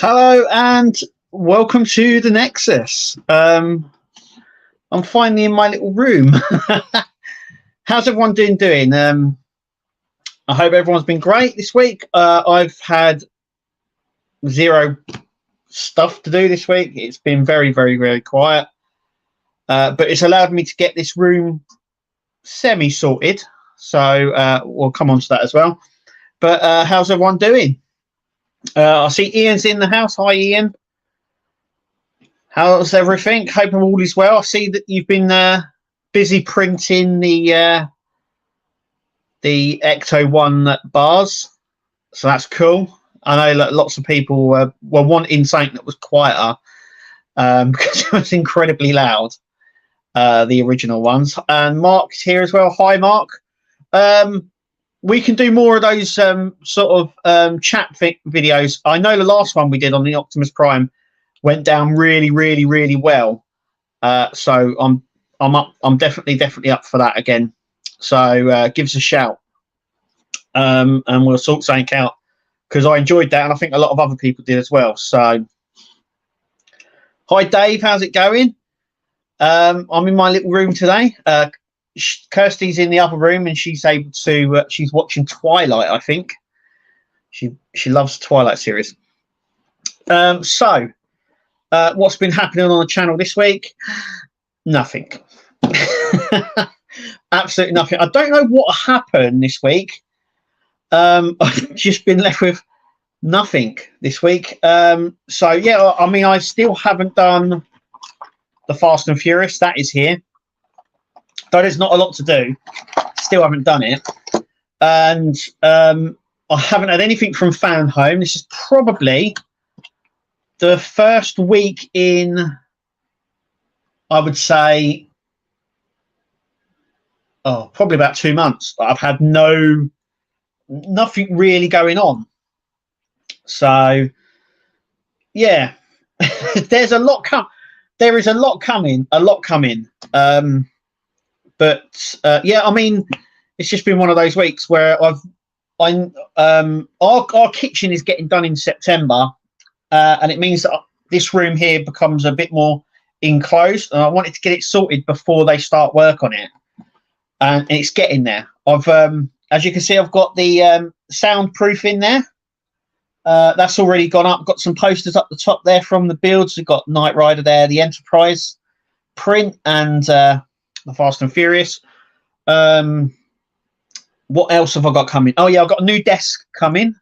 Hello and welcome to the Nexus. I'm finally in my little room. How's everyone doing? I hope everyone's been great this week. I've had zero stuff to do this week. It's been very, very, very quiet. But it's allowed me to get this room semi-sorted. So we'll come on to that as well. But how's everyone doing? I see Ian's in the house. Hi, Ian. How's everything? Hope all is well. I see that you've been busy printing the Ecto 1 bars, so that's cool. I know that lots of people were wanting something that was quieter because it was incredibly loud, the original ones. And Mark's here as well. Hi, Mark. We can do more of those sort of chat videos. I know the last one we did on the Optimus Prime went down really, really, really well. So I'm definitely up for that again. So give us a shout, and we'll sort something out because I enjoyed that, and I think a lot of other people did as well. So, hi Dave, how's it going? I'm in my little room today. Kirsty's in the other room and she's able to she's watching Twilight. I think she loves the Twilight series. So what's been happening on the channel this week? Nothing. Absolutely nothing. I don't know what happened this week. I've just been left with nothing this week. So yeah, I mean, I still haven't done the Fast and Furious. That is here. Though there's not a lot to do, still haven't done it. And I haven't had anything from Fan Home. This is probably the first week in, I would say, probably about 2 months. I've had nothing really going on. So, yeah, there's a lot there is a lot coming. But yeah, I mean, it's just been one of those weeks where our kitchen is getting done in September, and it means that this room here becomes a bit more enclosed, and I wanted to get it sorted before they start work on it, and it's getting there. I've, as you can see, I've got the soundproof in there. That's already gone up. Got some posters up the top there from the builds. We've got Knight Rider there, the Enterprise print, and the Fast and Furious. What else have I got coming? Oh yeah, I've got a new desk coming.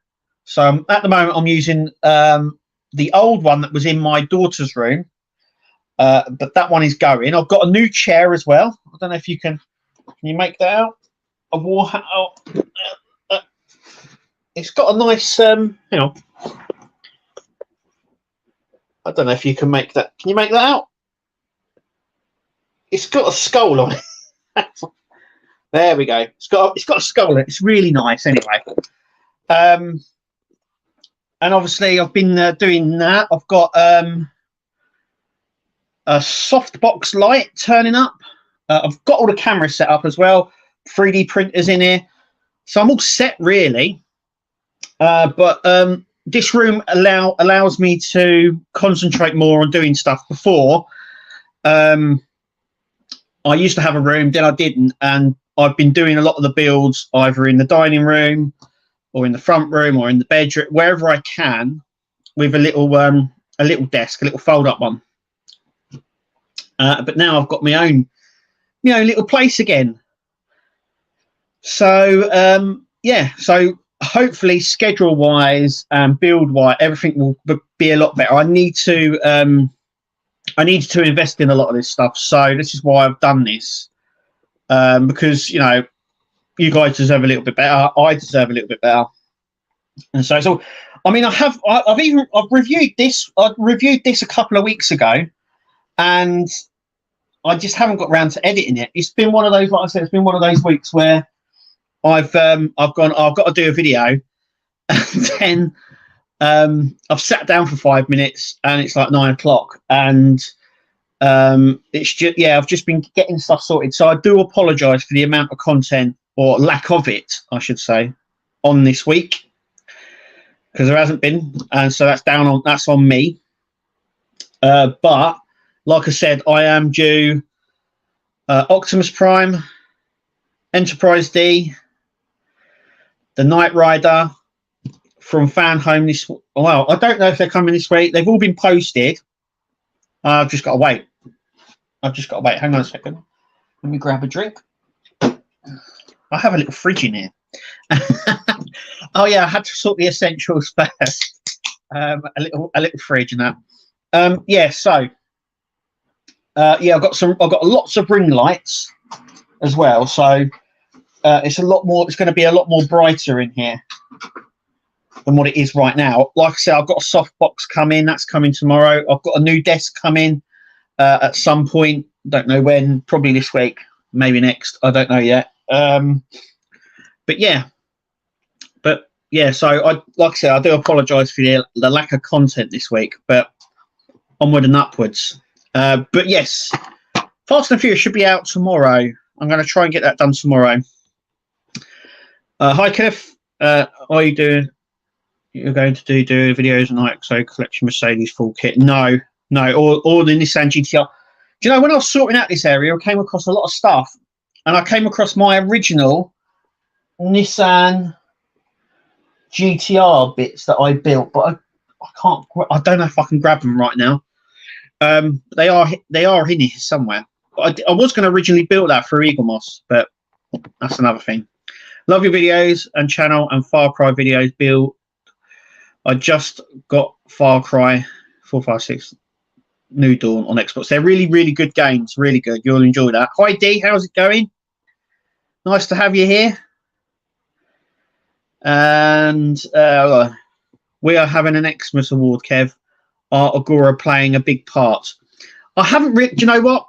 So at the moment I'm using the old one that was in my daughter's room, but that one is going. I've got a new chair as well. I don't know if you can you make that out? A war. It's got a nice hang on. I don't know if you can make that. Can you make that out? It's got a skull on it. There we go. It's got a skull on it. It's really nice anyway. And obviously I've been doing that. I've got a softbox light turning up. I've got all the cameras set up as well. 3D printers in here. So I'm all set really. But this room allows me to concentrate more on doing stuff. Before I used to have a room, then I didn't, and I've been doing a lot of the builds either in the dining room or in the front room or in the bedroom, wherever I can, with a little desk, a little fold-up one. But now I've got my own, little place again. So yeah, so hopefully schedule-wise and build-wise, everything will be a lot better. I need to invest in a lot of this stuff, so this is why I've done this, because you guys deserve a little bit better. I deserve a little bit better, and so I mean, I've reviewed this. I reviewed this a couple of weeks ago, and I just haven't got around to editing it. It's been one of those, like I said, it's been one of those weeks where I've gone, I've got to do a video, and then I've sat down for 5 minutes and it's like 9 o'clock, and it's just, yeah, I've just been getting stuff sorted. So I do apologize for the amount of content, or lack of it, I should say, on this week. because there hasn't been, and so that's on me. But like I said, I am due Optimus Prime, Enterprise D, the Knight Rider from Fan Home this. Well, I don't know if they're coming this week. They've all been posted. I've just got to wait. Hang on a second. Let me grab a drink. I have a little fridge in here. Oh yeah, I had to sort the essentials first. A little fridge and that. Yeah. So. Yeah, I've got lots of ring lights as well. So it's a lot more. It's going to be a lot more brighter in here than what it is right now. Like I said, I've got a soft box coming. That's coming tomorrow. I've got a new desk coming at some point. Don't know when. Probably this week. Maybe next. I don't know yet. But yeah. So like I said, I do apologise for the lack of content this week. But onward and upwards. But yes, Fast and Furious should be out tomorrow. I'm going to try and get that done tomorrow. Hi, Kenneth. Are you doing? You're going to do videos on IXO collection Mercedes full kit? No. All the Nissan GTR. Do you know, when I was sorting out this area, I came across a lot of stuff, and I came across my original Nissan GTR bits that I built, but I can't. I don't know if I can grab them right now. They are in here somewhere. But I was going to originally build that for Eagle Moss, but that's another thing. Love your videos and channel and Far Cry videos, Bill. I just got Far Cry 456 New Dawn on Xbox. They're really, really good games. Really good. You'll enjoy that. Hi D, how's it going? Nice to have you here. And we are having an Xmas award, Kev. Are Agora playing a big part? I haven't do you know what,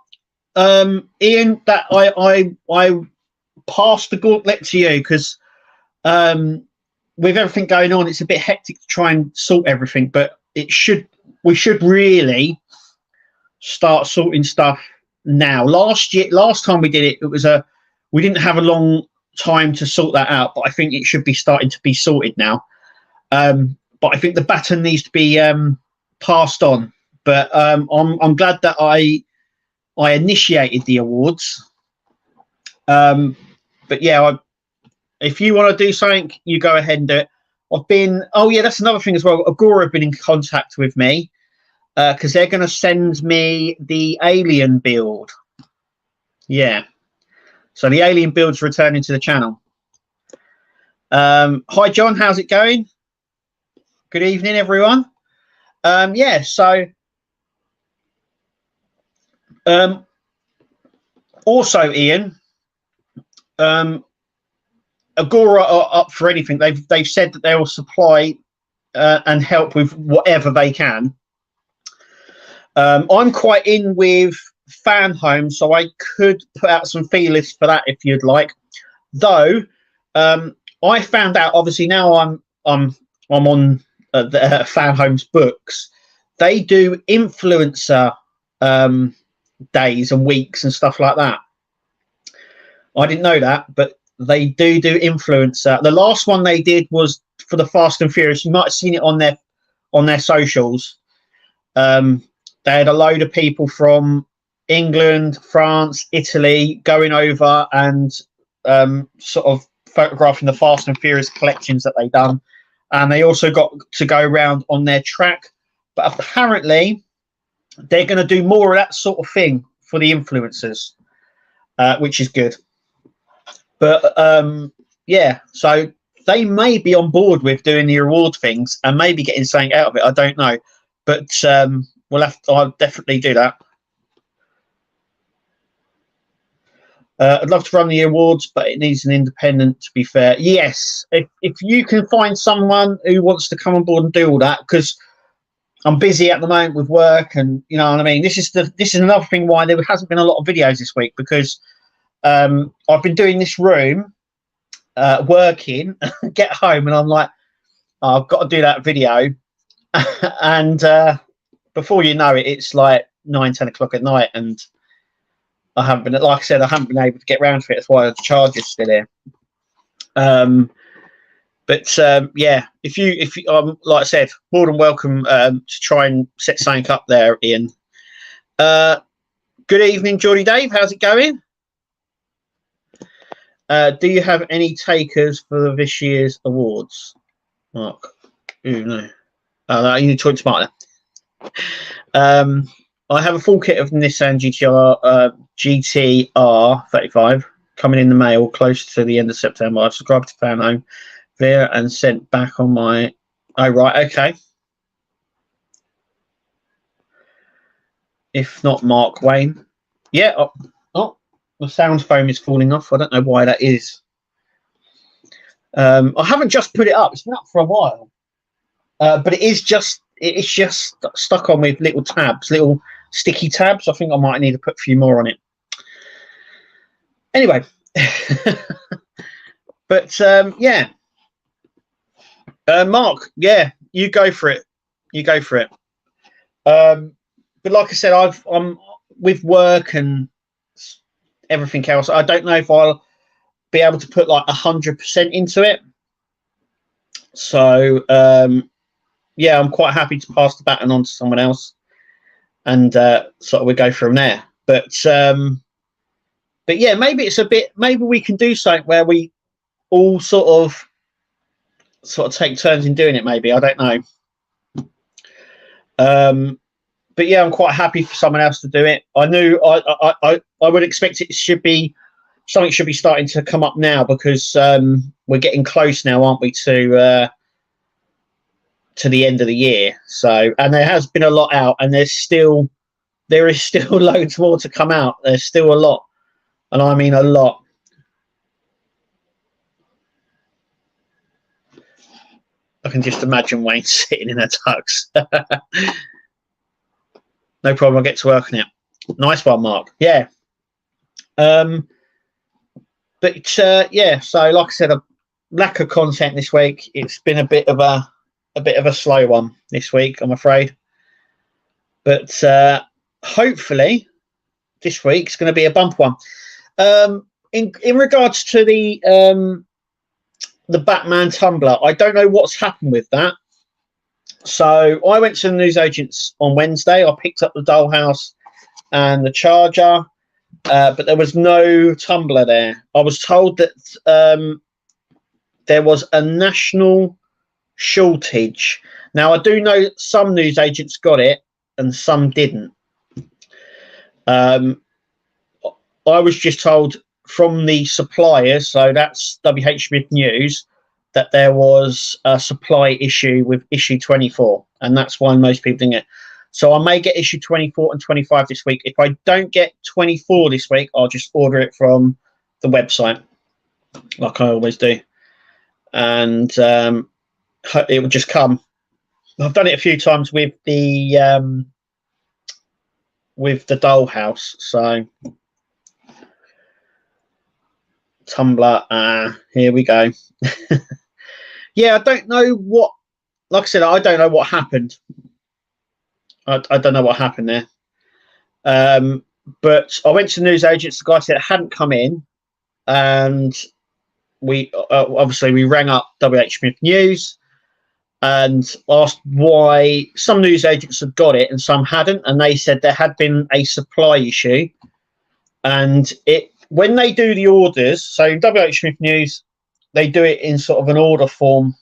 Ian, that I passed the gauntlet to you because with everything going on, it's a bit hectic to try and sort everything, but we should really start sorting stuff now. Last time we did it, we didn't have a long time to sort that out, but I think it should be starting to be sorted now. But I think the baton needs to be passed on. But I'm glad that I initiated the awards. But yeah, if you want to do something, you go ahead and do it. That's another thing as well. Agora have been in contact with me because they're going to send me the Alien build. Yeah. So the Alien build's returning to the channel. Hi, John. How's it going? Good evening, everyone. Yeah, so also, Ian, Agora are up for anything. They've said that they will supply and help with whatever they can. I'm quite in with Fan Home, so I could put out some feelers for that if you'd like. Though I found out, obviously now I'm on the Fan Home's books. They do influencer days and weeks and stuff like that. I didn't know that, but they do influencer. The last one they did was for the Fast and Furious. You might have seen it on their socials. They had a load of people from England, France, Italy going over and sort of photographing the Fast and Furious collections that they've done. And they also got to go around on their track. But apparently, they're going to do more of that sort of thing for the influencers, which is good. But, yeah, so they may be on board with doing the reward things and maybe getting something out of it. I don't know. But I'll definitely do that. I'd love to run the awards, but it needs an independent, to be fair. Yes, if you can find someone who wants to come on board and do all that, because I'm busy at the moment with work, and you know what I mean. This is another thing why there hasn't been a lot of videos this week, because I've been doing this room, working, get home, and I'm like, I've got to do that video, and before you know it, it's like 9-10 o'clock at night, and I haven't been, like I said, I haven't been able to get round to it. That's why the charger's still here. But But yeah, if you like I said, more than welcome to try and set something up there, Ian. Good evening, Geordie Dave. How's it going? Do you have any takers for this year's awards, Mark? Ooh, no. No, you need to talk smarter. I have a full kit of Nissan GTR 35 coming in the mail close to the end of September. I've subscribed to Fan Home there and sent back on my. Oh, right, okay. If not, Mark Wayne. Yeah. Oh, the sound foam is falling off. I don't know why that is. I haven't just put it up. It's been up for a while, but it's just stuck on with little tabs, little sticky tabs. I think I might need to put a few more on it. Anyway, but yeah, Mark, yeah, you go for it. You go for it. But like I said, I'm with work and everything else. I don't know if I'll be able to put like 100% into it. So yeah, I'm quite happy to pass the baton on to someone else, and sort of we go from there. But yeah, maybe it's a bit. Maybe we can do something where we all sort of take turns in doing it. Maybe, I don't know. But yeah, I'm quite happy for someone else to do it. I knew I would expect it should be something should be starting to come up now, because we're getting close now, aren't we, to the end of the year. So, and there has been a lot out, and there is still loads more to come out. There's still a lot, and I mean a lot. I can just imagine Wayne sitting in a tux. No problem. I'll get to work on it. Nice one, Mark. Yeah. But yeah. So, like I said, a lack of content this week. It's been a bit of a slow one this week, I'm afraid. But hopefully, this week's going to be a bump one. In regards to the Batman Tumblr, I don't know what's happened with that. So I went to the newsagents on Wednesday. I picked up the dollhouse and the charger, but there was no tumbler there. I was told that there was a national shortage. Now, I do know some newsagents got it and some didn't. I was just told from the suppliers, so that's WH Smith News, that there was a supply issue with issue 24, and that's why most people didn't get. So I may get issue 24 and 25 this week. If I don't get 24 this week, I'll just order it from the website, like I always do, and it will just come. I've done it a few times with the dollhouse. So Tumblr, here we go. Yeah, I don't know what. Like I said, I don't know what happened. I don't know what happened there. But I went to the newsagents. The guy said it hadn't come in, and we obviously we rang up WH Smith News and asked why some newsagents had got it and some hadn't, and they said there had been a supply issue, and when they do the orders. So WH Smith News, they do it in sort of an order form,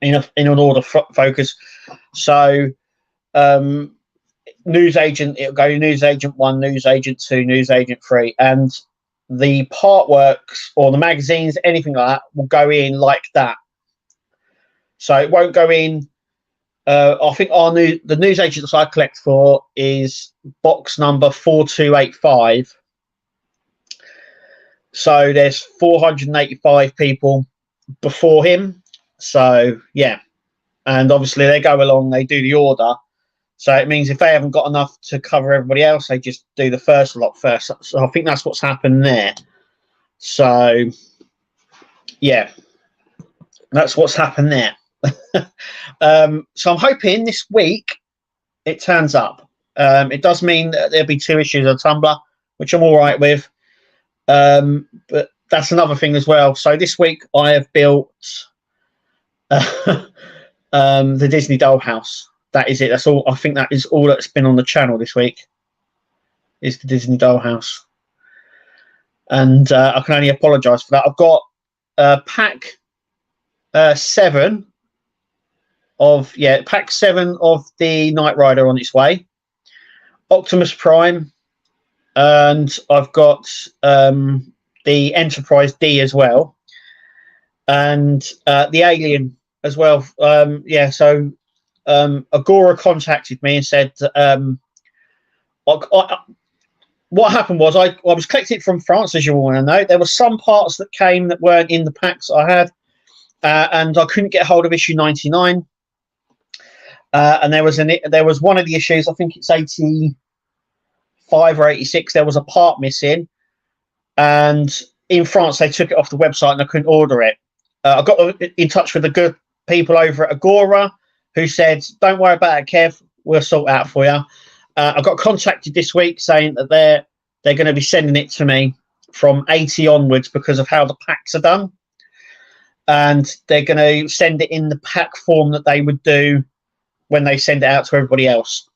in an order focus. So newsagent, it'll go newsagent 1, newsagent 2, newsagent 3, and the part works or the magazines, anything like that, will go in like that. So it won't go in. I think the newsagents I collect for is box number 4285. So there's 485 people before him. So yeah, and obviously they go along, they do the order. So it means if they haven't got enough to cover everybody else, they just do the first lot first. So I think that's what's happened there. So yeah, that's what's happened there. So I'm hoping this week it turns up. It does mean that there'll be 2 issues of Tumblr, which I'm all right with. But that's another thing as well. So this week I have built The Disney Dollhouse. That is it. That's all. I think that is all that's been on the channel this week. Is the Disney Dollhouse, and I can only apologise for that. I've got pack 7 of pack 7 of the Knight Rider on its way. Optimus Prime, and I've got the Enterprise D as well, and the Alien as well. So Agora contacted me and said, what happened was I was collecting it from France, as you all want to know. There were some parts that came that weren't in the packs I had, and I couldn't get hold of issue 99. And there was one of the issues, I think it's 85 or 86. There was a part missing, and in France they took it off the website and I couldn't order it. I got in touch with the good people over at Agora, who said, "Don't worry about it, Kev. We'll sort it out for you." I got contacted this week saying that they're going to be sending it to me from 80 onwards because of how the packs are done, and they're going to send it in the pack form that they would do when they send it out to everybody else.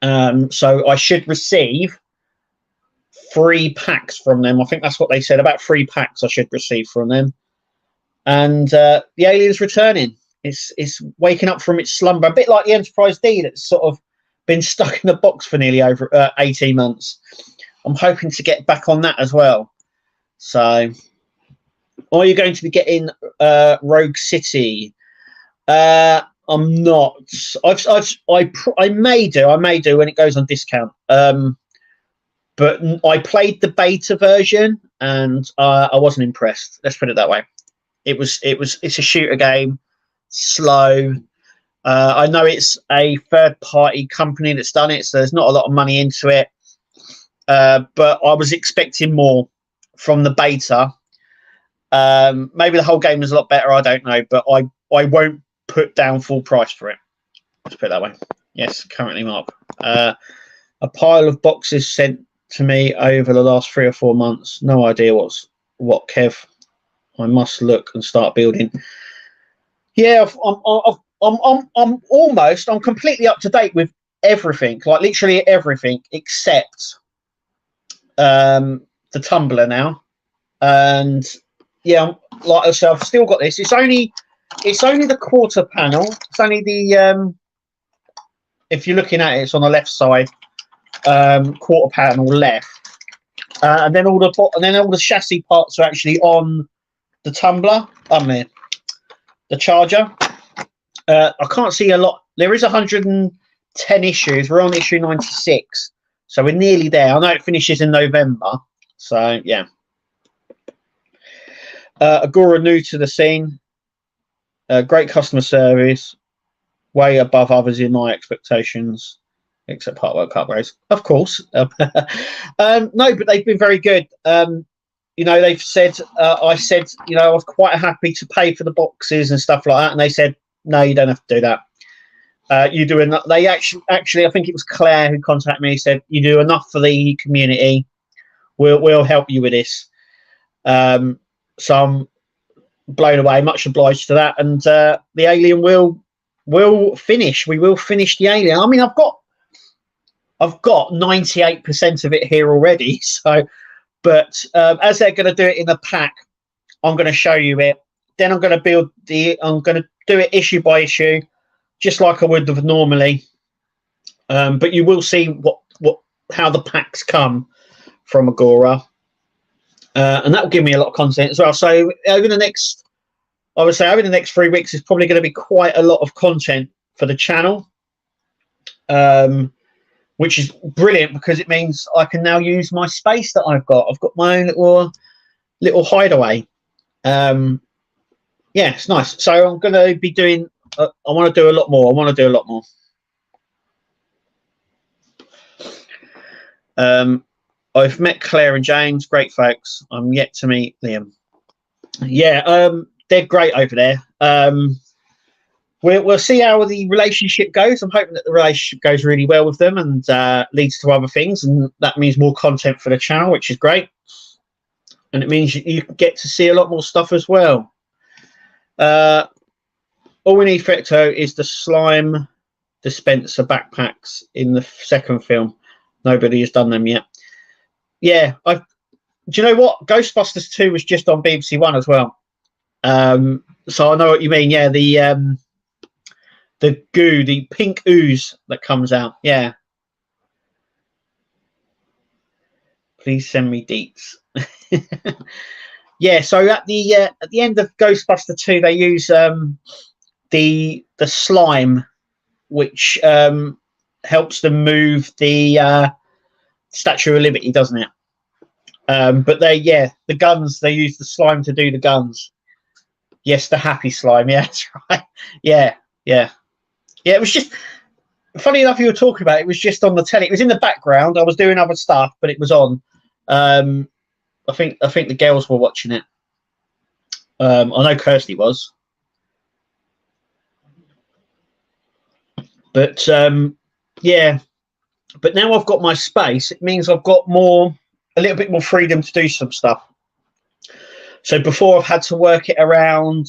So I should receive 3 packs from them. I think that's what they said, about 3 packs I should receive from them. And the Alien's returning. It's waking up from its slumber, a bit like the Enterprise D that's sort of been stuck in the box for nearly over 18 months. I'm hoping to get back on that as well. So, are you going to be getting Rogue City? I'm not. I may do when it goes on discount. But I played the beta version and I wasn't impressed. Let's put it that way. It's a shooter game, slow. I know it's a third-party company that's done it, so there's not a lot of money into it. But I was expecting more from the beta. Maybe the whole game is a lot better. I don't know, but I won't put down full price for it. Let's put it that way. Yes, currently, Mark. A pile of boxes sent to me over the last 3 or 4 months. No idea what, Kev. I must look and start building. Yeah, I'm completely up to date with everything, like literally everything except the tumbler now. And yeah, like I said, I've still got this. It's only the quarter panel. It's only the if you're looking at it, it's on the left side, quarter panel left, and then all the chassis parts are actually on the tumbler. The charger. I can't see a lot. There is 110 issues. We're on issue 96, so we're nearly there. I know it finishes in November, so yeah. Agora new to the scene. Great customer service, way above others in my expectations, except Part World Cup race, of course. No, but they've been very good. They've said, I said, I was quite happy to pay for the boxes and stuff like that, and they said, no, you don't have to do that. You do enough. They actually, I think it was Claire who contacted me. Said you do enough for the community. We'll help you with this. So I'm blown away. Much obliged to that. And the Alien will finish. We will finish the Alien. I mean, I've got 98% of it here already. So, but as they're going to do it in a pack, I'm going to show you it. Then I'm going to do it issue by issue, just like I would have normally. But you will see how the packs come from Agora, and that will give me a lot of content as well. So over the next 3 weeks, is probably going to be quite a lot of content for the channel, which is brilliant because it means I can now use my space that I've got. I've got my own little hideaway. Yeah, it's nice. So I'm going to be doing. I want to do a lot more. I've met Claire and James, great folks. I'm yet to meet Liam. Yeah, they're great over there. We'll see how the relationship goes. I'm hoping that the relationship goes really well with them and leads to other things, and that means more content for the channel, which is great. And it means you get to see a lot more stuff as well. all we need for Ecto is the slime dispenser backpacks in the second film. Nobody has done them yet. Yeah, do you know what? Ghostbusters 2 was just on BBC One as well. So I know what you mean. Yeah, the goo, the pink ooze that comes out. Yeah. Please send me deets. Yeah, so at the end of Ghostbuster 2, they use the slime, which helps them move the Statue of Liberty, doesn't it? But the guns, they use the slime to do the guns. Yes, the happy slime. Yeah, that's right. Yeah. It was just funny enough. You were talking about it. It was just on the telly. It was in the background. I was doing other stuff, but it was on. I think the girls were watching it. I know Kirsty was, but yeah. But now I've got my space. It means I've got a little bit more freedom to do some stuff. So before, I've had to work it around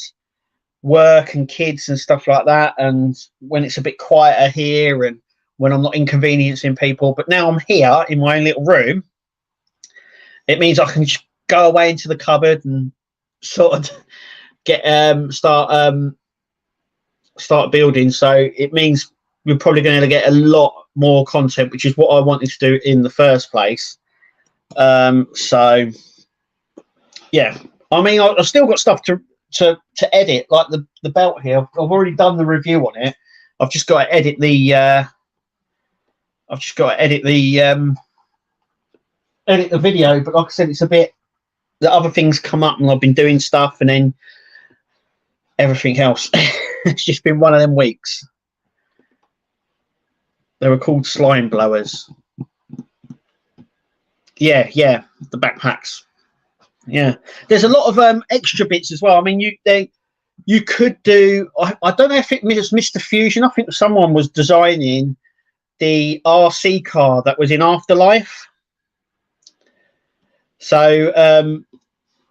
work and kids and stuff like that, and when it's a bit quieter here and when I'm not inconveniencing people. But now I'm here in my own little room. It means I can just go away into the cupboard and sort of get start building. So it means we're probably going to get a lot more content, which is what I wanted to do in the first place. So yeah, I mean, I've still got stuff to edit, like the belt here. I've already done the review on it. I've just got to edit the edit the video. But like I said, it's a bit, the other things come up and I've been doing stuff, and then everything else. It's just been one of them weeks. They were called slime blowers. Yeah, the backpacks. Yeah, there's a lot of extra bits as well. I mean, you could do. I don't know if it was Mr. Fusion. I think someone was designing the RC car that was in Afterlife. So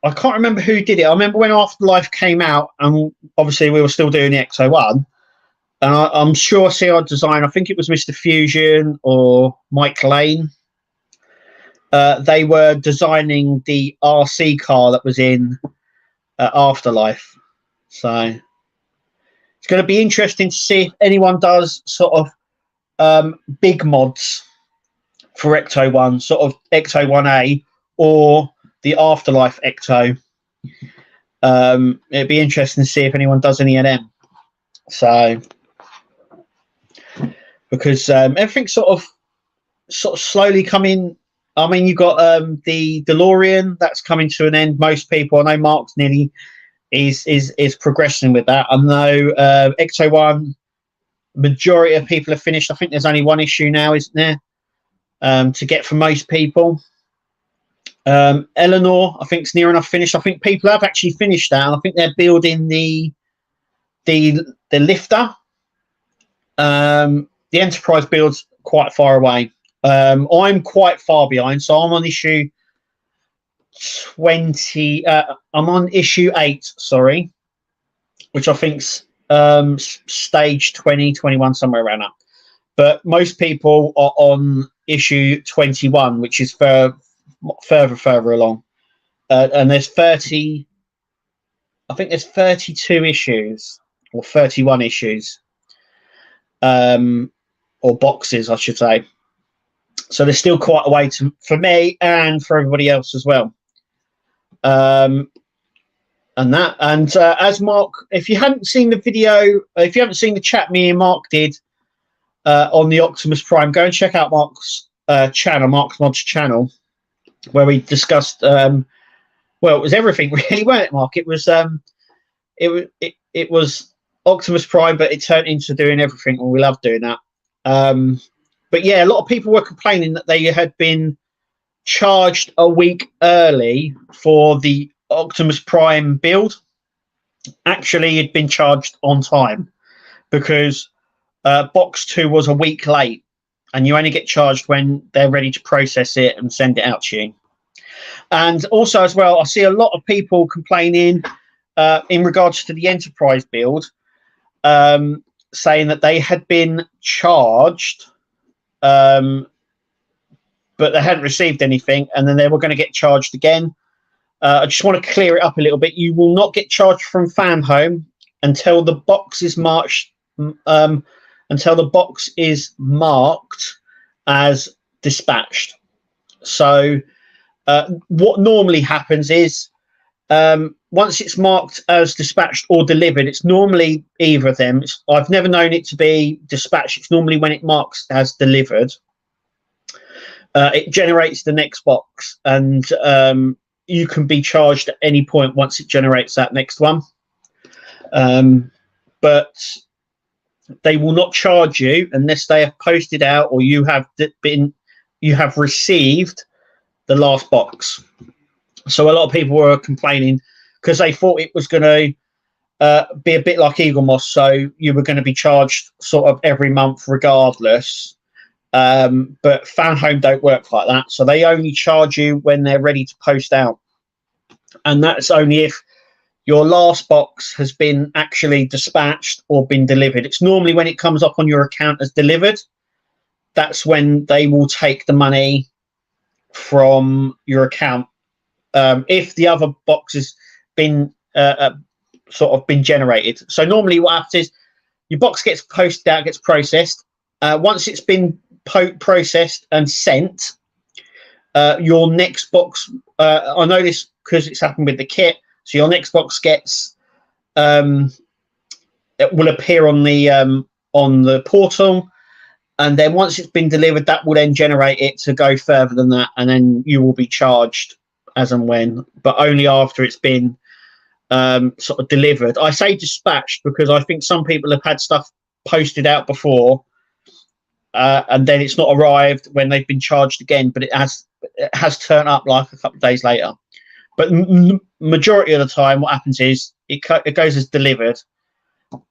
I can't remember who did it. I remember when Afterlife came out, and obviously we were still doing the XO1. And I'm sure CR Design, I think it was Mr. Fusion or Mike Lane. They were designing the RC car that was in Afterlife. So it's going to be interesting to see if anyone does sort of big mods for Ecto 1, sort of Ecto 1A or the Afterlife Ecto. It'd be interesting to see if anyone does any of them. So because everything's sort of slowly coming. I mean, you've got the DeLorean that's coming to an end. Most people, I know Mark's nearly is progressing with that. I know Ecto 1, majority of people have finished. I think there's only one issue now, isn't there? To get for most people. Eleanor, I think, is near enough finished. I think people have actually finished that. And I think they're building the lifter. The Enterprise build's quite far away. I'm quite far behind, so I'm on issue 20. I'm on issue 8, sorry, which I think's stage 20, 21, somewhere around that. But most people are on issue 21, which is further along. And there's 30. I think there's 32 issues or 31 issues, or boxes, I should say. So there's still quite a way for me and for everybody else as well. And as Mark, if you haven't seen the video, if you haven't seen the chat me and Mark did on the Optimus Prime, go and check out Mark's channel, Mark's Mods channel, where we discussed. Well, it was everything really, wasn't it, Mark? It was Optimus Prime, but it turned into doing everything, and we love doing that. But yeah, a lot of people were complaining that they had been charged a week early for the Optimus Prime build. Actually, it'd been charged on time because box 2 was a week late, and you only get charged when they're ready to process it and send it out to you. And also as well, I see a lot of people complaining in regards to the Enterprise build. saying that they had been charged, but they hadn't received anything, and then they were going to get charged again. I just want to clear it up a little bit. You will not get charged from Fan Home until the box is marked as dispatched. So what normally happens is, once it's marked as dispatched or delivered, it's normally either of them. I've never known it to be dispatched. It's normally when it marks as delivered, it generates the next box, and you can be charged at any point once it generates that next one. But they will not charge you unless they have posted out or you have received the last box. So a lot of people were complaining because they thought it was going to be a bit like Eagle Moss, so you were going to be charged sort of every month regardless. But Fan Home don't work like that, so they only charge you when they're ready to post out, and that's only if your last box has been actually dispatched or been delivered. It's normally when it comes up on your account as delivered, that's when they will take the money from your account. If the other box has been sort of been generated. So normally what happens is your box gets posted out, gets processed. Once it's been processed and sent, your next box, I know this because it's happened with the kit, so your next box gets, it will appear on the portal, and then once it's been delivered, that will then generate it to go further than that, and then you will be charged as and when, but only after it's been sort of delivered. I say dispatched because I think some people have had stuff posted out before, and then it's not arrived when they've been charged again, but it has turned up like a couple of days later. But majority of the time, what happens is it goes as delivered,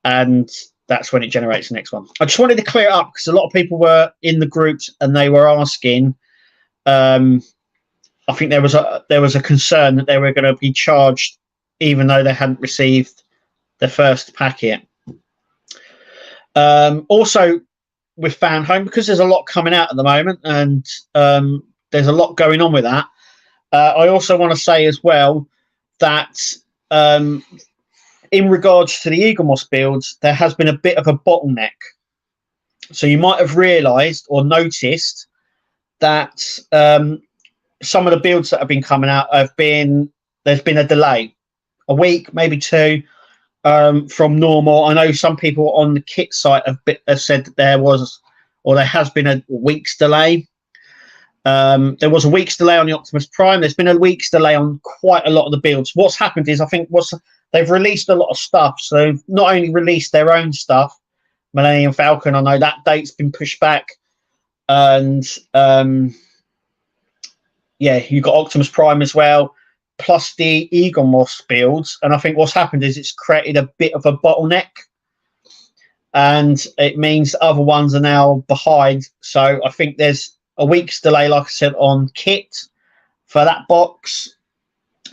and that's when it generates the next one. I just wanted to clear it up because a lot of people were in the groups and they were asking. I think there was a concern that they were going to be charged even though they hadn't received their first packet. Also, with Fan Home, because there's a lot coming out at the moment, and there's a lot going on with that. I also want to say as well that in regards to the Eagle Moss builds, there has been a bit of a bottleneck. So you might have realised or noticed that some of the builds that have been coming out there's been a delay, a week, maybe two, from normal. I know some people on the kit site have said that there has been a week's delay. There was a week's delay on the Optimus Prime. There's been a week's delay on quite a lot of the builds. What's happened is, I think they've released a lot of stuff. So they've not only released their own stuff, Millennium Falcon, I know that date's been pushed back, and yeah, you've got Optimus Prime as well, plus the Eagle Moss builds. And I think what's happened is it's created a bit of a bottleneck, and it means other ones are now behind. So I think there's a week's delay, like I said, on kit for that box.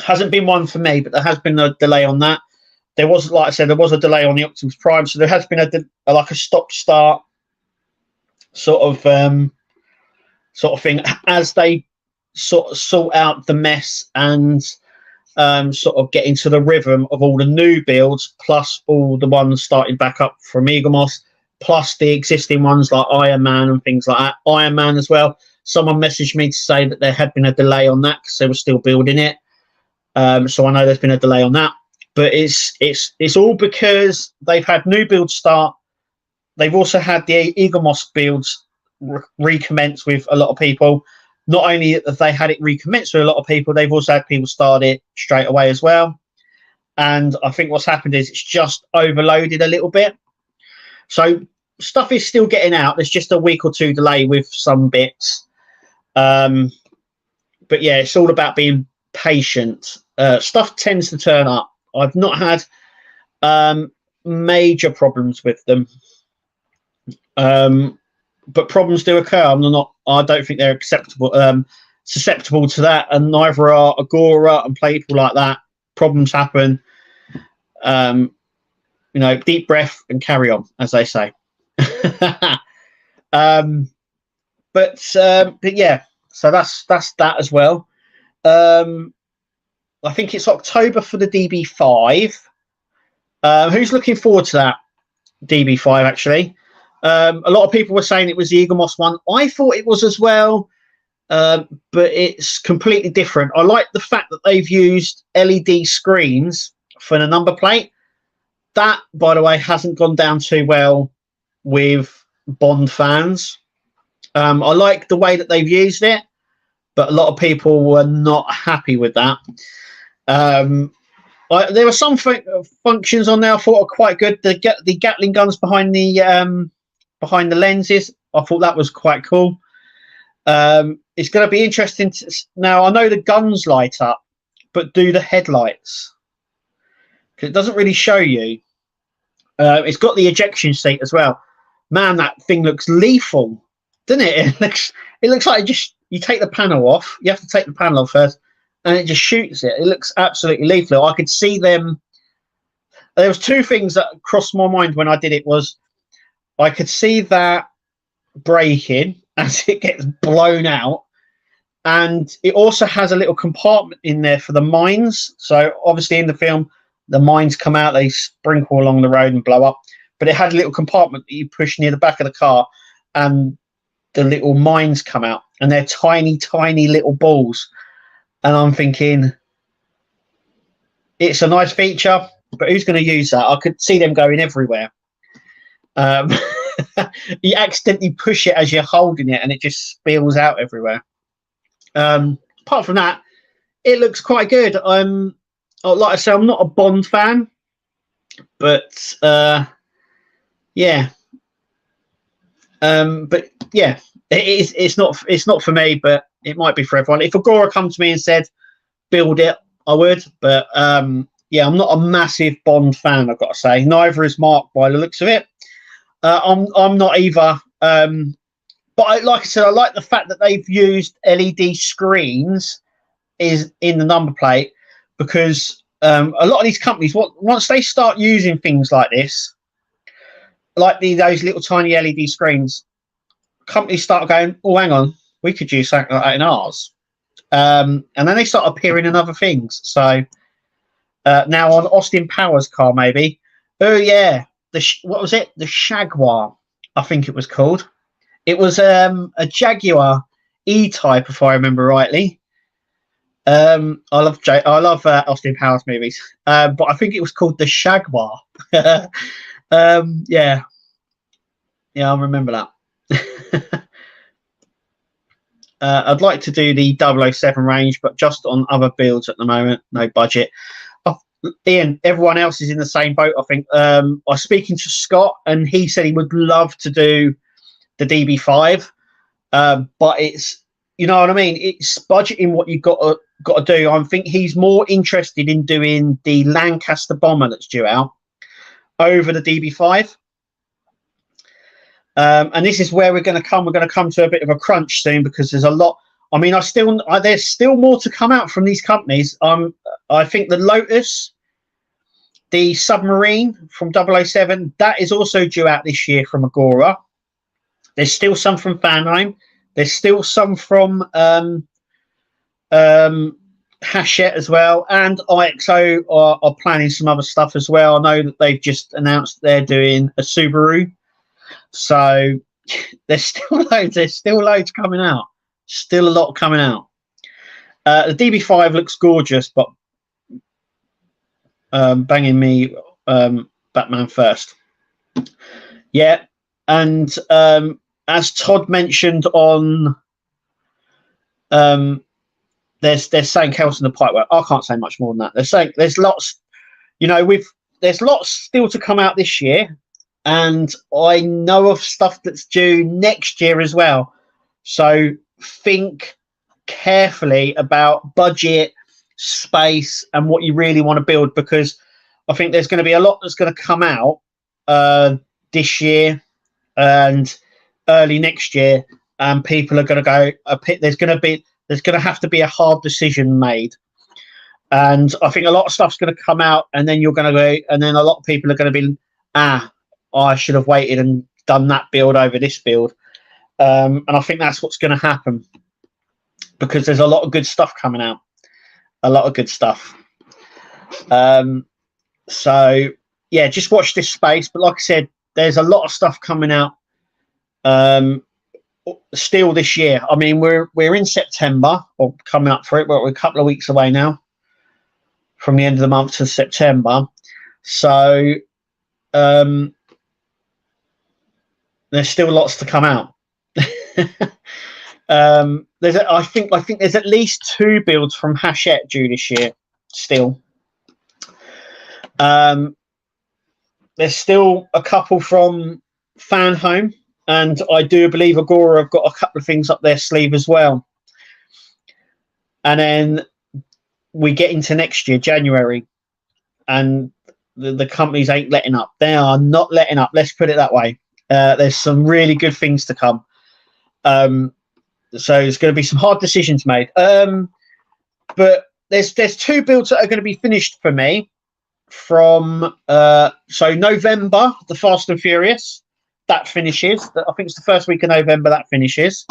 Hasn't been one for me, but there has been a delay on that. There was, like I said, there was a delay on the Optimus Prime, so there has been a stop-start sort of thing as they sort of sort out the mess and sort of get into the rhythm of all the new builds, plus all the ones starting back up from Eagle Moss, plus the existing ones like Iron Man and things like that. Iron Man as well. Someone messaged me to say that there had been a delay on that because they were still building it. So I know there's been a delay on that, but it's all because they've had new builds start. They've also had the Eagle Moss builds recommence with a lot of people. Not only that they had it recommence with a lot of people, they've also had people start it straight away as well. And I think what's happened is it's just overloaded a little bit. So stuff is still getting out. There's just a week or two delay with some bits. But yeah, it's all about being patient. Stuff tends to turn up. I've not had major problems with them. But problems do occur. I don't think they're susceptible to that, and neither are Agora and people like that. Problems happen. you know, deep breath and carry on, as they say. But yeah, so that's that as well. I think it's October for the DB5. Who's looking forward to that DB5? Actually, a lot of people were saying it was the Eagle Moss one. I thought it was as well, but it's completely different. I like the fact that they've used LED screens for the number plate. That, by the way, hasn't gone down too well with Bond fans. I like the way that they've used it, but a lot of people were not happy with that. There were some functions on there I thought were quite good. The Gatling guns behind the lenses, I thought that was quite cool. It's going to be interesting. Now, I know the guns light up, but do the headlights? Because it doesn't really show you. It's got the ejection seat as well. Man, that thing looks lethal, doesn't it? It looks like you take the panel off. You have to take the panel off first, and it just shoots it. It looks absolutely lethal. I could see them. There was two things that crossed my mind when I did it. Was I could see that breaking as it gets blown out, and it also has a little compartment in there for the mines. So obviously in the film, the mines come out, they sprinkle along the road and blow up. But it had a little compartment that you push near the back of the car, and the little mines come out, and they're tiny, tiny little balls. And I'm thinking, it's a nice feature, but who's going to use that? I could see them going everywhere. You accidentally push it as you're holding it, and it just spills out everywhere. Apart from that, it looks quite good. Like I say, I'm not a Bond fan, but yeah. But yeah, it's not for me, but it might be for everyone. If Agora come to me and said build it, I would. But yeah, I'm not a massive Bond fan, I've got to say. Neither is Mark by the looks of it. I'm not either. But like I said, I like the fact that they've used LED screens is in the number plate, because a lot of these companies, once they start using things like this, like those little tiny LED screens, companies start going, oh, hang on, we could use something like that in ours. And then they start appearing in other things. So now on Austin Powers' car, maybe. Oh, yeah. What was it? The Jaguar, I think it was called. It was a Jaguar E-Type, if I remember rightly. I love Austin Powers movies, but I think it was called the Jaguar. Yeah, I remember that. I'd like to do the 007 range, but just on other builds at the moment. No budget. Ian, everyone else is in the same boat, I think. I was speaking to Scott, and he said he would love to do the DB5, but it's, you know what I mean, it's budgeting what you've got to do. I think he's more interested in doing the Lancaster bomber that's due out over the DB5. And this is where we're going to come to a bit of a crunch soon, because there's a lot. I mean, there's still more to come out from these companies. I think the Lotus, the submarine from 007, that is also due out this year from Agora. There's still some from Fanheim. There's still some from Hachette as well, and IXO are planning some other stuff as well. I know that they've just announced they're doing a Subaru, so there's still loads. There's still loads coming out. Still a lot coming out. The DB5 looks gorgeous, but banging me Batman first. Yeah, and as Todd mentioned on, there's something else in the pipeline. I can't say much more than that. They're saying there's lots, there's lots still to come out this year, and I know of stuff that's due next year as well. So think carefully about budget, space, and what you really want to build, because I think there's going to be a lot that's going to come out this year and early next year, and people are going to go. There's going to have to be a hard decision made. And I think a lot of stuff's going to come out, and then you're going to go, and then a lot of people are going to be, I should have waited and done that build over this build. And I think that's what's going to happen, because there's a lot of good stuff coming out, a lot of good stuff. So yeah, just watch this space. But like I said, there's a lot of stuff coming out still this year. I mean, we're in September, or coming up for it, but we're a couple of weeks away now from the end of the month to September. So there's still lots to come out. I think there's at least 2 builds from Hachette due this year still. There's still a couple from Fan Home, and I do believe Agora have got a couple of things up their sleeve as well. And then we get into next year, January, and the companies ain't letting up. They are not letting up. Let's put it that way. There's some really good things to come. So there's going to be some hard decisions made. But there's 2 builds that are going to be finished for me from so November, the Fast and Furious, that finishes. I think it's the first week of November that finishes.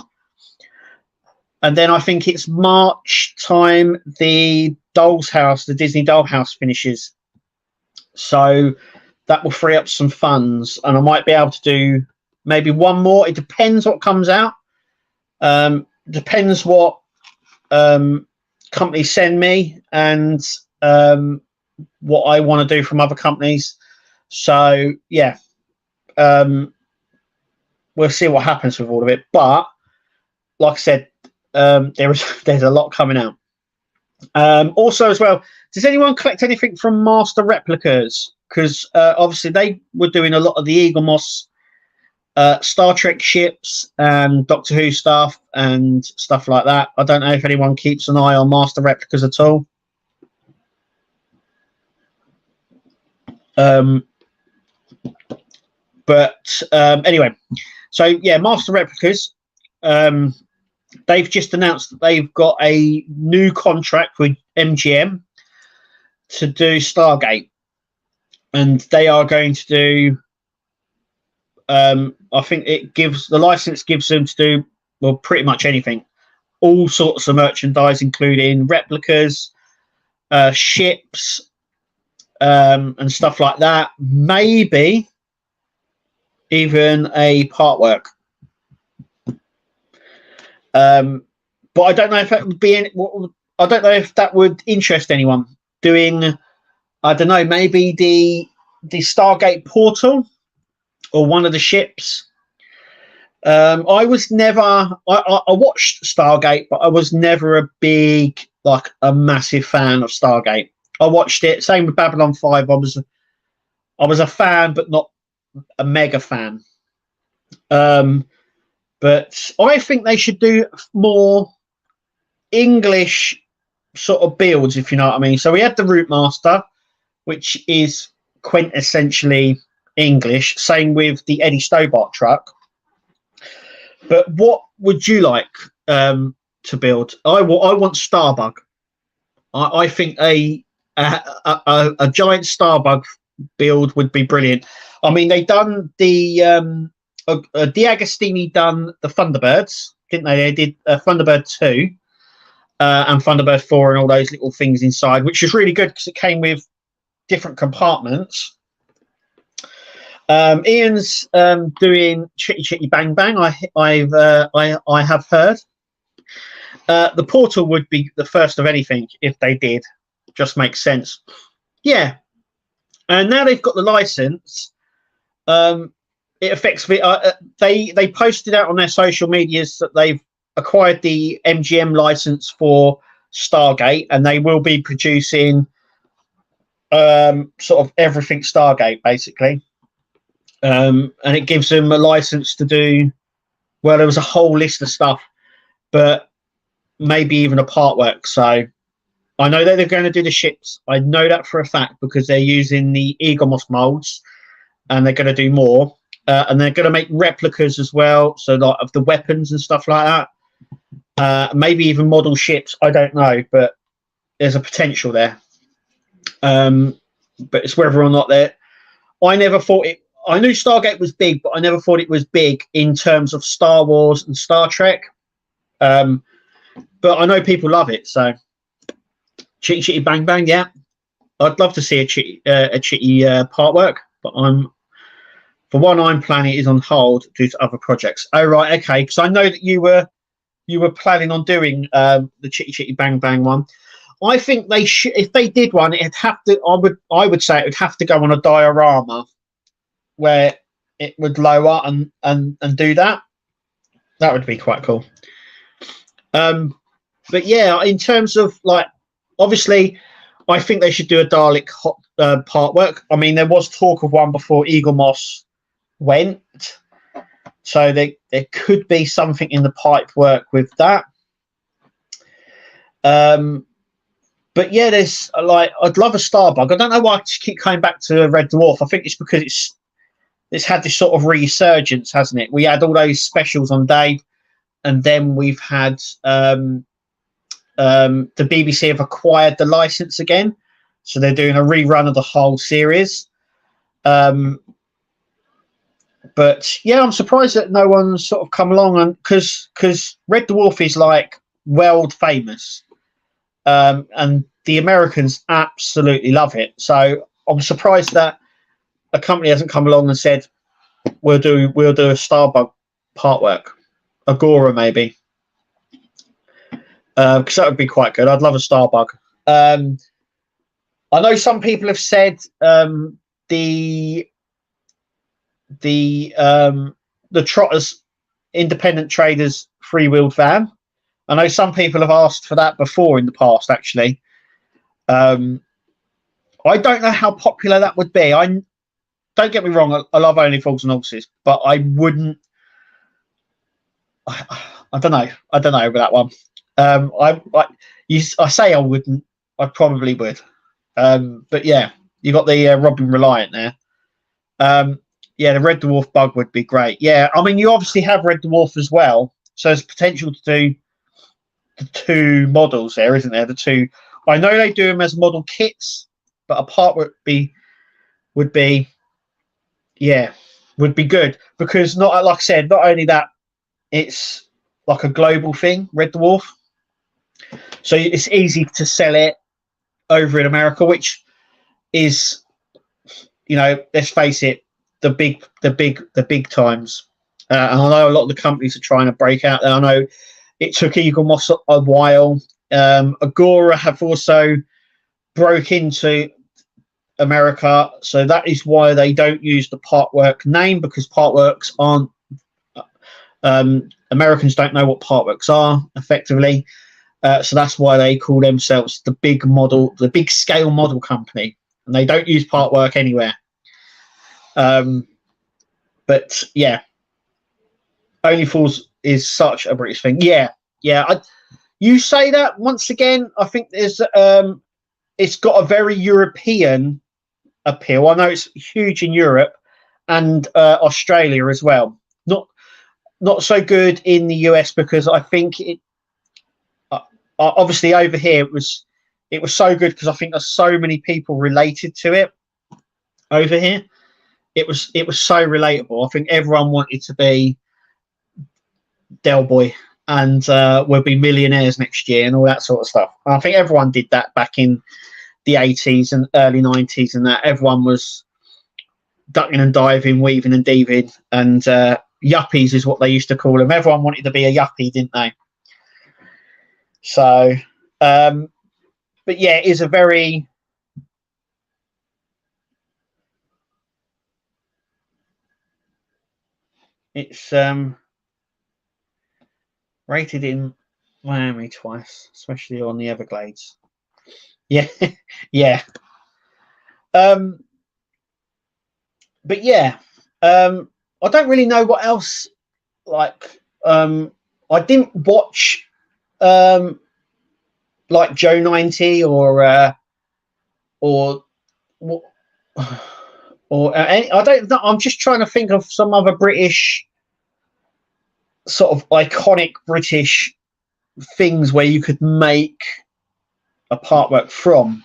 And then I think it's March time the Doll's House, the Disney Dollhouse finishes. So that will free up some funds, and I might be able to do maybe one more. It depends what comes out. Depends what companies send me, and what I want to do from other companies. So yeah, we'll see what happens with all of it. But like I said, there's a lot coming out. Also as well, does anyone collect anything from Master Replicas? Because obviously they were doing a lot of the Eagle Moss Star Trek ships and Doctor Who stuff and stuff like that. I don't know if anyone keeps an eye on Master Replicas at all. But anyway, so yeah, Master Replicas, they've just announced that they've got a new contract with MGM to do Stargate, and they are going to do I think the license gives them to do, well, pretty much anything, all sorts of merchandise, including replicas, ships, and stuff like that. Maybe even a part work. But I don't know if that would be I don't know if that would interest anyone. Doing, I don't know, maybe the Stargate portal or one of the ships. I was never. I watched Stargate, but I was never a massive fan of Stargate. I watched it. Same with Babylon 5. I was a fan, but not a mega fan. But I think they should do more English sort of builds, if you know what I mean. So we had the Route Master, which is quintessentially English. Same with the Eddie Stobart truck. But what would you like to build? I want Starbug. I think a giant Starbug build would be brilliant. I mean, they done the D'Agostini done the Thunderbirds, didn't they? They did Thunderbird 2 and Thunderbird 4 and all those little things inside, which was really good because it came with different compartments. Ian's doing Chitty Chitty Bang Bang. I have heard. The portal would be the first of anything if they did. Just makes sense. Yeah. And now they've got the license. It affects me. They posted out on their social medias that they've acquired the MGM license for Stargate, and they will be producing sort of everything Stargate, basically. And it gives them a license to do, well, there was a whole list of stuff, but maybe even a part work. So I know that they're going to do the ships. I know that for a fact because they're using the Eagle Moss molds, and they're going to do more. And they're going to make replicas as well, so like of the weapons and stuff like that. Maybe even model ships. I don't know, but there's a potential there. But it's whether or not there. I never thought it. I knew Stargate was big, but I never thought it was big in terms of Star Wars and Star Trek. But I know people love it. So, Chitty Chitty Bang Bang, yeah, I'd love to see a Chitty part work, but for one, I'm planning is on hold due to other projects. Oh right, okay, because I know that you were planning on doing the Chitty Chitty Bang Bang one. I think they should. If they did one, it'd have to. I would say it would have to go on a diorama, where it would lower and do that. That would be quite cool. But yeah, in terms of like, obviously, I think they should do a Dalek part work. I mean, there was talk of one before Eagle Moss went, so there could be something in the pipe work with that. But yeah, there's like, I'd love a Starbug. I don't know why I just keep coming back to Red Dwarf. I think it's because it's had this sort of resurgence, hasn't it? We had all those specials on Dave, and then we've had the BBC have acquired the license again, so they're doing a rerun of the whole series. But yeah, I'm surprised that no one's sort of come along, and because Red Dwarf is like world famous. And the Americans absolutely love it. So I'm surprised that a company hasn't come along and said we'll do a Starbug part work, Agora maybe, because that would be quite good. I'd love a Starbug. I know some people have said the Trotters independent traders free-wheeled van. I know some people have asked for that before in the past, actually. I don't know how popular that would be. Don't get me wrong, I love Only Fools and Horses, but I wouldn't. I don't know. I don't know with that one. I say I wouldn't. I probably would. But yeah, you got the Robin Reliant there. Yeah, the Red Dwarf Bug would be great. Yeah, I mean, you obviously have Red Dwarf as well, so there's potential to do the two models there, isn't there? The two, I know they do them as model kits, but a part would be good, because not like I said, not only that, it's like a global thing, Red Dwarf, so it's easy to sell it over in America, which is, let's face it, the big times. And I know a lot of the companies are trying to break out there. I know it took Eagle Moss a while. Agora have also broke into America, so that is why they don't use the Partwork name, because Partworks aren't. Americans don't know what Partworks are effectively, so that's why they call themselves the big scale model company, and they don't use Partwork anywhere. But yeah, Only Fools is such a British thing. Yeah. You say that once again. I think there's it's got a very European appeal. I know it's huge in Europe and Australia as well. Not so good in the US, because I think it obviously over here it was so good because I think there's so many people related to it over here. It was so relatable. I think everyone wanted to be Del Boy and we'll be millionaires next year and all that sort of stuff. I think everyone did that back in the 80s and early 90s, and that everyone was ducking and diving, weaving and deaving, and yuppies is what they used to call them. Everyone wanted to be a yuppie, didn't they? So, but yeah, it is a very... It's rated in Miami twice, especially on the Everglades. Yeah, yeah. But yeah, I don't really know what else. Like, I didn't watch like Joe 90 or I don't know. I'm just trying to think of some other British sort of iconic British things where you could make a part work from.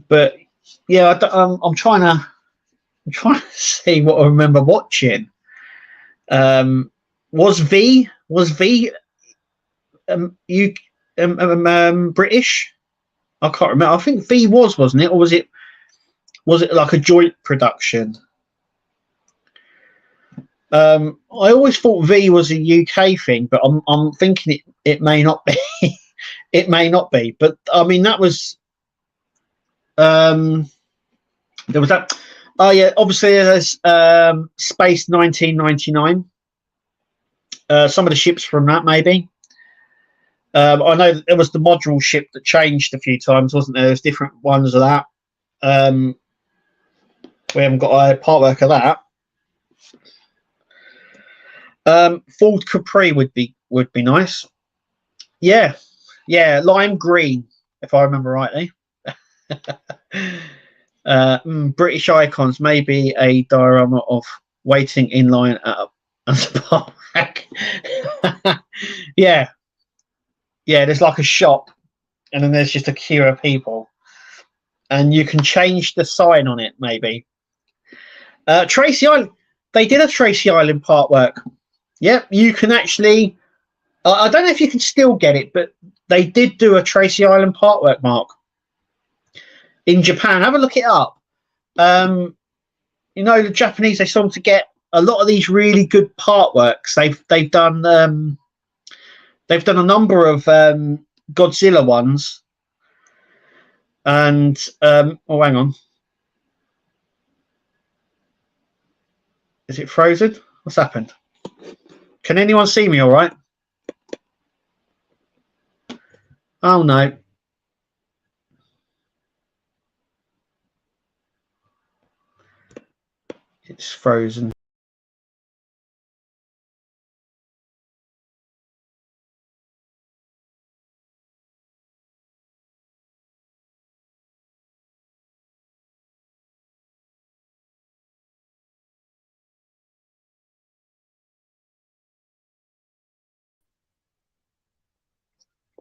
But yeah, I'm trying to see what I remember watching. Was V you British? I can't remember. I think V wasn't it, or was it like a joint production? I always thought V was a UK thing, but I'm thinking it may not be. It may not be, but I mean that was there was that. Oh yeah, obviously there's Space 1999. Some of the ships from that maybe. I know there was the module ship that changed a few times, wasn't there? There's different ones of that. We haven't got a part work of that. Ford Capri would be nice. Yeah, lime green, if I remember rightly. British icons, maybe a diorama of waiting in line at a park. Yeah, there's like a shop, and then there's just a queue of people, and you can change the sign on it. Maybe Tracy Island. They did a Tracy Island part work. Yep, you can actually. I don't know if you can still get it, but they did do a Tracy Island part work, Mark, in Japan. Have a look it up. The Japanese, they seem to get a lot of these really good part works. They've done a number of Godzilla ones, and hang on, is it frozen? What's happened? Can anyone see me all right? Oh no. It's frozen.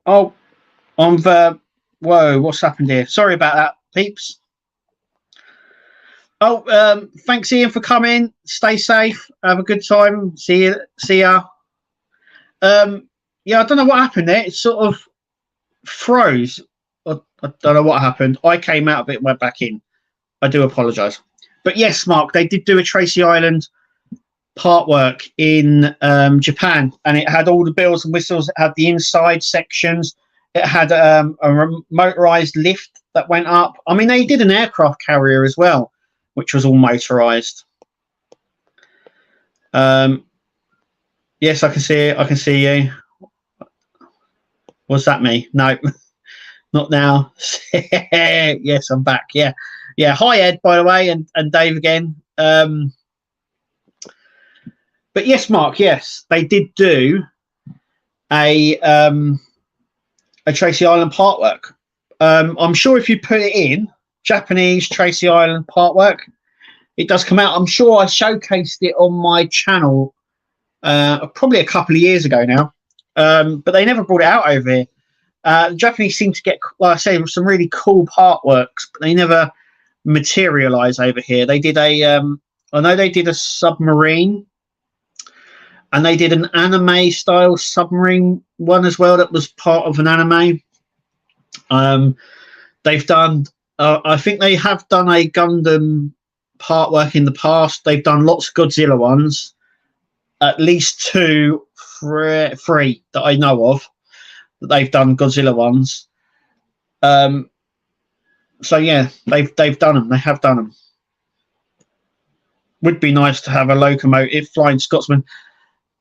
Oh, whoa, what's happened here? Sorry about that, peeps. Oh, thanks, Ian, for coming. Stay safe. Have a good time. See ya. Yeah, I don't know what happened there. It sort of froze. I don't know what happened. I came out of it and went back in. I do apologise. But yes, Mark, they did do a Tracy Island part work in Japan, and it had all the bells and whistles. It had the inside sections. It had a motorised lift that went up. I mean, they did an aircraft carrier as well, which was all motorised. Yes, I can see it. I can see you. Was that me? No, not now. Yes, I'm back. Yeah. Hi, Ed, by the way, and Dave again. But yes, Mark. Yes, they did do a Tracy Island part work. I'm sure if you put it in Japanese Tracy Island part work, it does come out. I'm sure I showcased it on my channel probably a couple of years ago now, but they never brought it out over here. The Japanese seem to get, like I say, some really cool part works, but they never materialize over here. They did I know they did a submarine, and they did an anime style submarine one as well that was part of an anime. They've done I think they have done a Gundam part work in the past. They've done lots of Godzilla ones, at least 2, 3 that I know of that they've done Godzilla ones. So yeah, they've done them. They have done them. Would be nice to have a locomotive Flying Scotsman.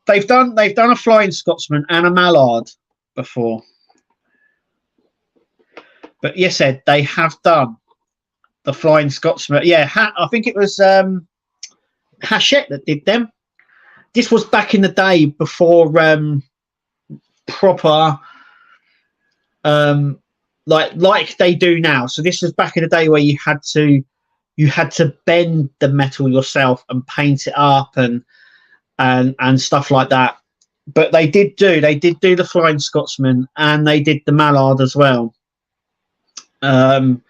They've done a Flying Scotsman and a Mallard before. But yes, Ed, they have done the Flying Scotsman. Yeah, I think it was Hachette that did them. This was back in the day before proper like they do now. So this was back in the day where you had to bend the metal yourself and paint it up and stuff like that. but they did do the Flying Scotsman, and they did the Mallard as well. But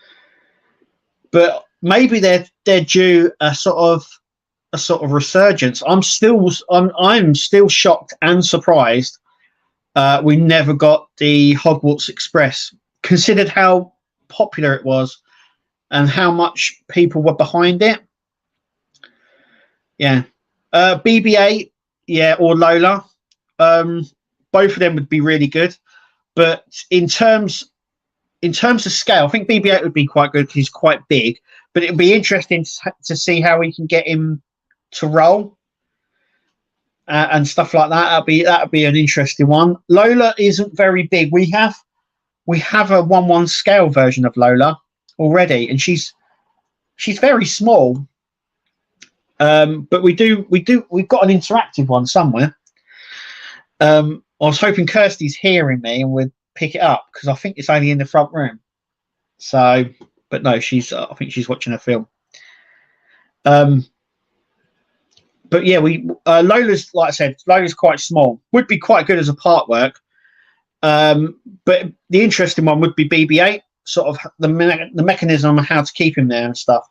maybe they're due a sort of resurgence. I'm still shocked and surprised we never got the Hogwarts Express, considered how popular it was and how much people were behind it. Yeah. BB-8, yeah, or Lola. Both of them would be really good. But in terms of scale, I think BB-8 would be quite good because he's quite big. But it would be interesting to see how we can get him to roll and stuff like that. That'd be an interesting one. Lola isn't very big. We have a 1/1 scale version of Lola already, and she's very small. But we've got an interactive one somewhere. I was hoping Kirsty's hearing me and would pick it up because I think it's only in the front room. So, but no, I think she's watching a film. But yeah, Lola's, like I said, Lola's quite small. Would be quite good as a part work. But the interesting one would be BB-8, sort of the mechanism of how to keep him there and stuff.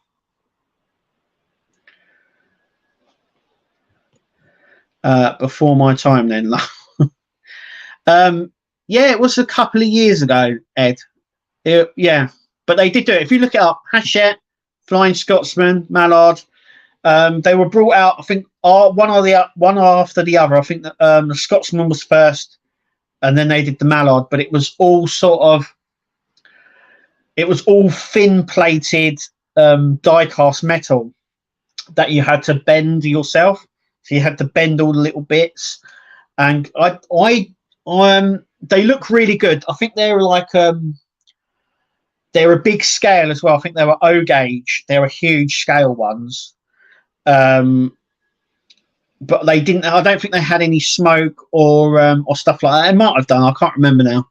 Before my time, then. Yeah, it was a couple of years ago, Ed. Yeah, but they did do it. If you look it up, Hachette, Flying Scotsman, Mallard. They were brought out, I think, one after the other. I think that the Scotsman was first, and then they did the Mallard. But it was all thin plated die-cast metal that you had to bend yourself. So you had to bend all the little bits, and they look really good. I think they're like they're a big scale as well. I think they were O gauge. They were huge scale ones. But they didn't. I don't think they had any smoke or stuff like that. They might have done. I can't remember now.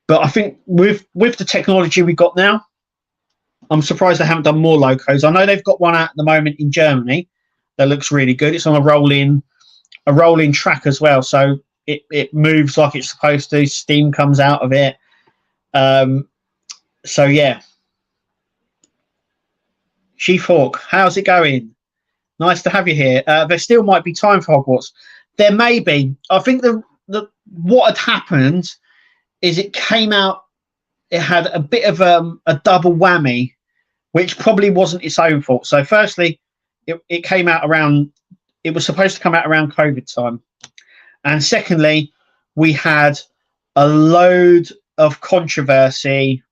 But I think with the technology we got now, I'm surprised they haven't done more locos. I know they've got one at the moment in Germany that looks really good. It's on a rolling track as well, so it moves like it's supposed to. Steam comes out of it. So yeah. Chief Hawk, how's it going? Nice to have you here. There still might be time for Hogwarts. There may be. I think what had happened is it came out. It had a bit of a double whammy, which probably wasn't its own fault. So, firstly, it came out around. It was supposed to come out around COVID time, and secondly, we had a load of controversy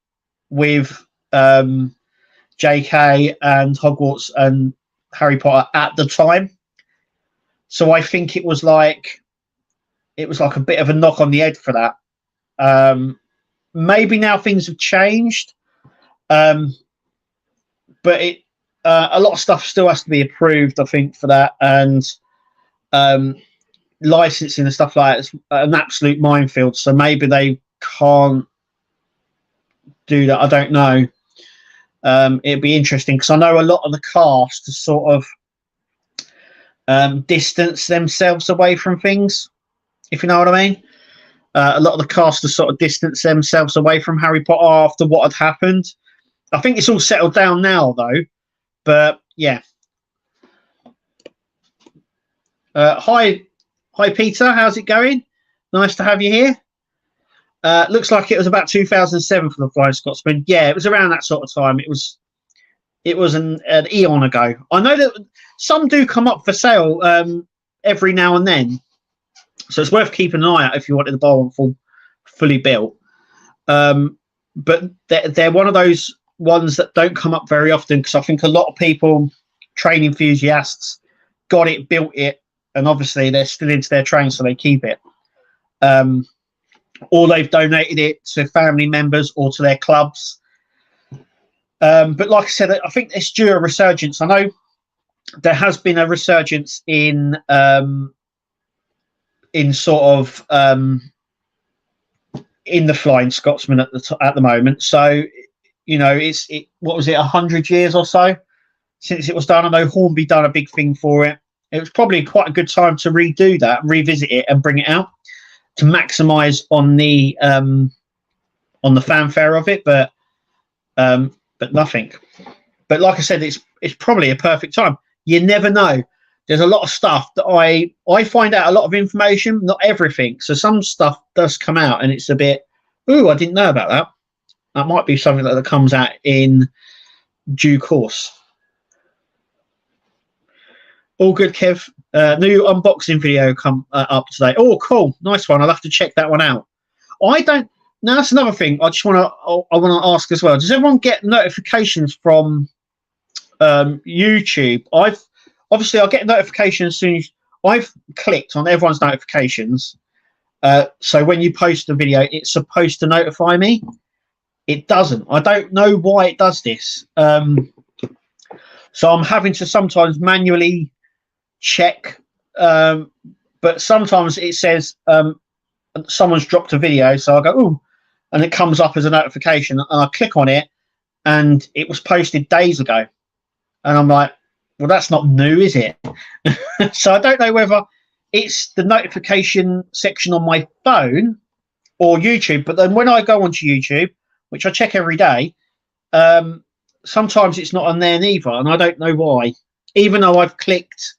with JK and Hogwarts and Harry Potter at the time. So I think it was like a bit of a knock on the head for that. Maybe now things have changed, but a lot of stuff still has to be approved, I think, for that, and licensing and stuff like that is an absolute minefield. So maybe they can't do that. I don't know. It'd be interesting because I know a lot of the cast has sort of distance themselves away from things, if you know what I mean. A lot of the cast has sort of distanced themselves away from Harry Potter after what had happened. I think it's all settled down now, though. But yeah. Hi, Peter. How's it going? Nice to have you here. Looks like it was about 2007 for the Flying Scotsman. Yeah, it was around that sort of time. It was an eon ago. I know that some do come up for sale every now and then, so it's worth keeping an eye out if you wanted to buy one fully built. But they're one of those ones that don't come up very often because I think a lot of people, train enthusiasts, got it, built it, and obviously they're still into their train, so they keep it. Or they've donated it to family members or to their clubs. But like I said, I think it's due a resurgence. I know there has been a resurgence in sort of in the Flying Scotsman at the moment. So you know, what was it, 100 years or so since it was done? I know Hornby done a big thing for it. it was probably quite a good time to redo that, revisit it, and bring it out to maximise on the fanfare of it. But nothing. But like I said, it's probably a perfect time. You never know. There's a lot of stuff that I find out a lot of information, not everything. So some stuff does come out, and it's a bit, ooh, I didn't know about that. That might be something that comes out in due course. All good, Kev. New unboxing video come up today. Oh, cool, nice one. I'll have to check that one out. I don't. Now that's another thing. I want to ask as well. Does everyone get notifications from YouTube? Obviously I get notifications as soon as I've clicked on everyone's notifications. So when you post a video, it's supposed to notify me. It doesn't. I don't know why it does this. So I'm having to sometimes manually check, but sometimes it says someone's dropped a video, so I go, ooh, and it comes up as a notification, and I click on it, and it was posted days ago, and I'm like, well, that's not new, is it? So I don't know whether it's the notification section on my phone or YouTube, but then when I go onto YouTube, which I check every day, sometimes it's not on there neither, and I don't know why, even though I've clicked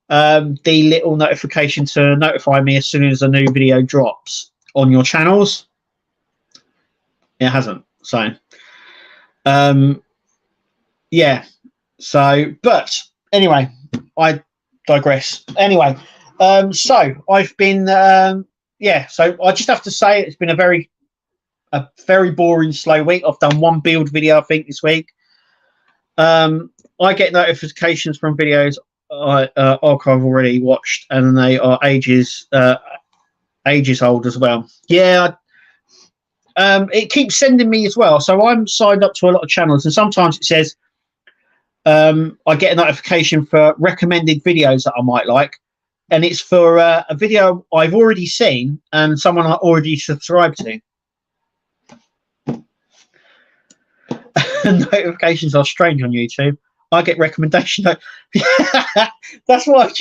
the little notification to notify me as soon as a new video drops on your channels. It hasn't. So yeah, so but anyway, I digress. Anyway, so I've been yeah, so I just have to say it's been a very boring, slow week. I've done one build video, I think, this week. I get notifications from videos I archive already watched, and they are ages old as well. Yeah, it keeps sending me as well. So I'm signed up to a lot of channels, and sometimes it says I get a notification for recommended videos that I might like, and it's for a video I've already seen and someone I already subscribed to. Notifications are strange on YouTube. I get recommendation. That's what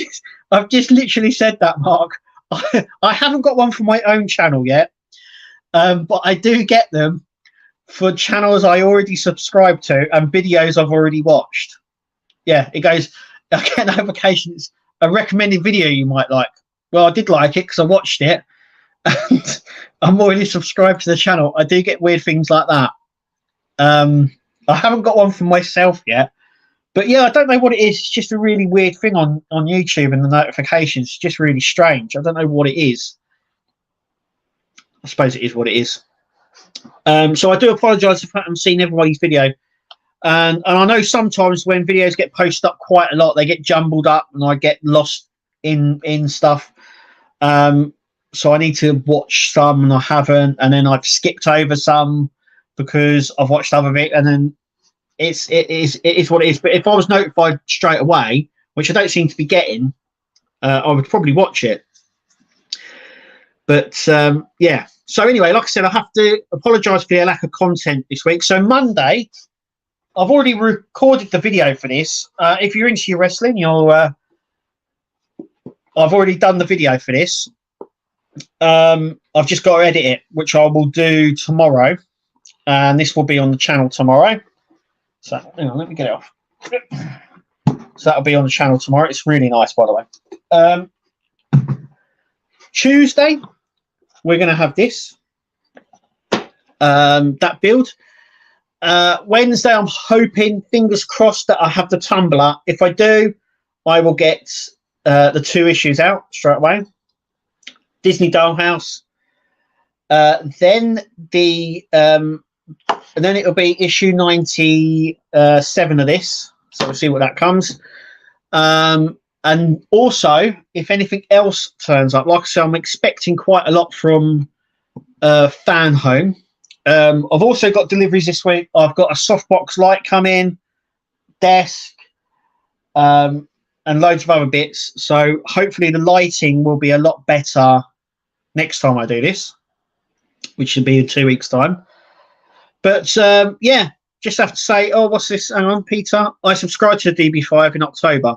I've just literally said that, Mark. I haven't got one for my own channel yet, but I do get them for channels I already subscribe to and videos I've already watched. Yeah, it goes, I get notifications, a recommended video you might like. Well, I did like it because I watched it, and I'm already subscribed to the channel. I do get weird things like that. I haven't got one for myself yet. But yeah, I don't know what it is. It's just a really weird thing on YouTube, and the notifications. It's just really strange. I don't know what it is. I suppose it is what it is. So I do apologise if I haven't seen everybody's video. And I know sometimes when videos get posted up quite a lot, they get jumbled up and I get lost in stuff. So I need to watch some and I haven't. And then I've skipped over some because I've watched other bit, and then it is what it is. But if I was notified straight away, which I don't seem to be getting, I would probably watch it. But yeah, so anyway, like I said, I have to apologise for the lack of content this week. So Monday, I've already recorded the video for this. If you're into your wrestling, you'll I've already done the video for this. I've just got to edit it, which I will do tomorrow, and this will be on the channel tomorrow. So hang on, let me get it off. So that'll be on the channel tomorrow. It's really nice, by the way. Tuesday, we're going to have this, that build. Wednesday, I'm hoping, fingers crossed, that I have the tumbler. If I do, I will get the 2 issues out straight away. Disney Dollhouse. Then and then it'll be issue 97 of this. So we'll see what that comes. And also, if anything else turns up, like I said, I'm expecting quite a lot from Fan Home. I've also got deliveries this week. I've got a softbox light coming, desk, and loads of other bits. So hopefully the lighting will be a lot better next time I do this, which should be in 2 weeks' time. But yeah, just have to say, oh, what's this? Hang on, Peter. I subscribed to DB5 in October.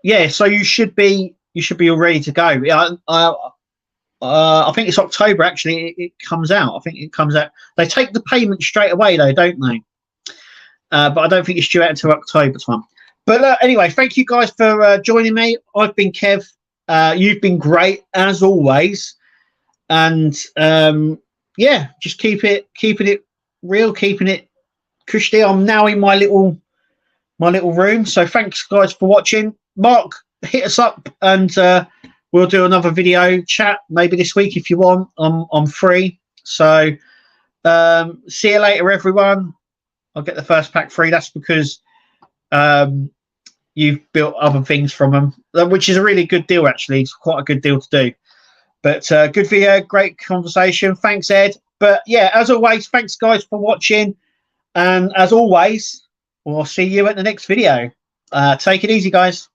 yeah, so you should be all ready to go. Yeah, I think it's October actually. It comes out. I think it comes out. They take the payment straight away though, don't they? But I don't think it's due out until October time. But anyway, thank you guys for joining me. I've been Kev. You've been great as always, and yeah, just keeping it real, keeping it cushy. I'm now in my little room. So thanks guys for watching. Mark, hit us up and we'll do another video chat maybe this week if you want. I'm free. So see you later, everyone. I'll get the first pack free. That's because you've built other things from them, which is a really good deal, actually. It's quite a good deal to do. But good video, great conversation. Thanks, Ed. But yeah, as always, thanks, guys, for watching. And as always, we'll see you at the next video. Take it easy, guys.